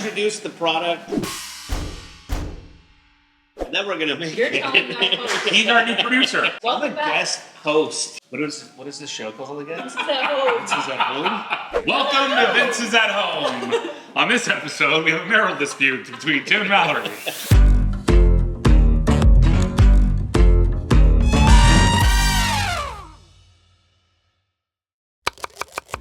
introduce the product. And then we're gonna make You're it. telling that host. He's our new producer. I'm the guest host. What is this show called again? So, Vince's at Home? Welcome to Vince's at Home. On this episode, we have a marital dispute between Tim and Mallory.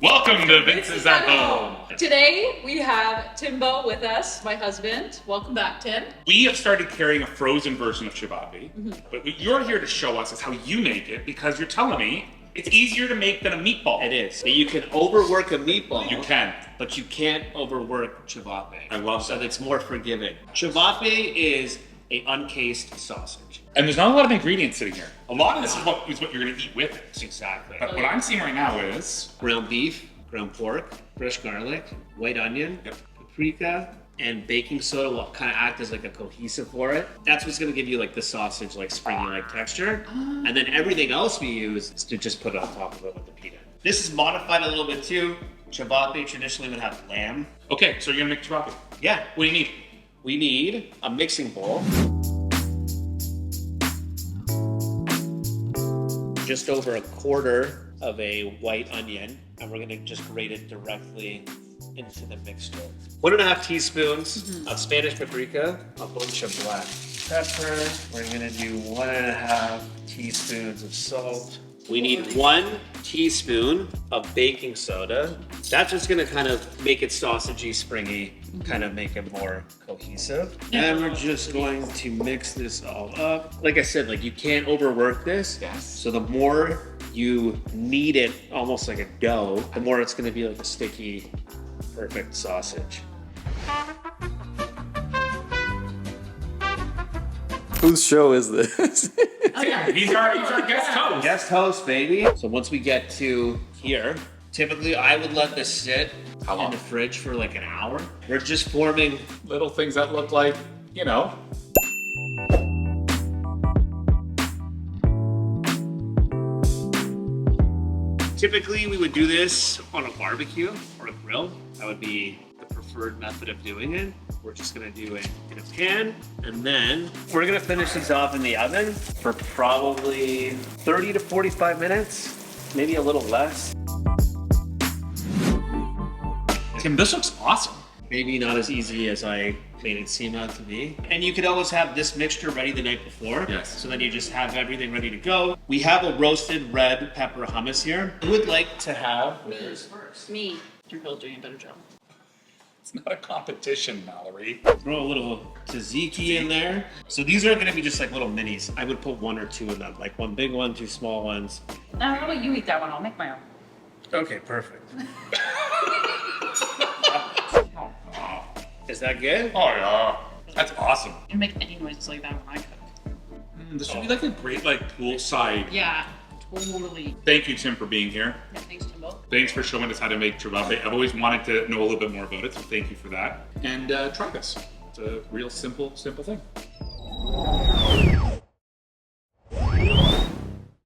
Welcome to Vince's at Home. today we have Timbo with us, my husband. Welcome back, Tim. We have started carrying a frozen version of Cevapi, but what you're here to show us is how you make it, because you're telling me it's easier to make than a meatball. It is. You can overwork a meatball. You can. But you can't overwork Cevapi. I love So that. it's more forgiving. Cevapi is a uncased sausage. And there's not a lot of ingredients sitting here. A lot of this is what you're going to eat with it. Exactly. But what I'm seeing right now is Ground beef, ground pork, fresh garlic, white onion, Yep. paprika, and baking soda will kind of act as like a cohesive for it. That's what's going to give you like the sausage, like springy-like texture. And then everything else we use is to just put it on top of it with the pita. This is modified a little bit too. Cevapi traditionally would have lamb. okay, so you're going to make Cevapi. Yeah, What do you need? we need a mixing bowl. Just over a quarter of a white onion, and we're gonna just grate it directly into the mixture. 1.5 teaspoons of Spanish paprika, a bunch of black pepper. We're gonna do 1.5 teaspoons of salt. We need 1 teaspoon of baking soda. That's what's gonna kind of make it sausagey, springy, kind of make it more cohesive. And we're just going to mix this all up. Like I said, like you can't overwork this. Yes. So the more you knead it almost like a dough, the more it's gonna be like a sticky, perfect sausage. Whose show is this? He's our guest host. Guest host, baby. So once we get to here, typically I would let this sit How long? in the fridge for like an hour. We're just forming. Little things that look like, you know. Typically we would do this on a barbecue or a grill. That would be the preferred method of doing it. We're just gonna do it in a pan, and then we're gonna finish these off in the oven for probably 30 to 45 minutes, maybe a little less. Tim, this looks awesome. Maybe not as easy as I made it seem out to be. And you could always have this mixture ready the night before. Yes. So then you just have everything ready to go. We have a roasted red pepper hummus here. Who would like to have yours first? Me. You're both doing a better job. It's not a competition, Mallory. Throw a little tzatziki in there. So these are gonna be just like little minis. I would put 1 or 2 in them, like 1 big one, 2 small ones. Now, how about you eat that one? I'll make my own. Okay, perfect. Is that good? Oh yeah, that's awesome. You don't make any noises like that when I cook. This would be like a great poolside. Yeah, totally. Thank you, Tim, for being here. Yeah, thanks, Timbo. Thanks for showing us how to make Cevapi. I've always wanted to know a little bit more about it, so thank you for that. And try this. It's a real simple thing.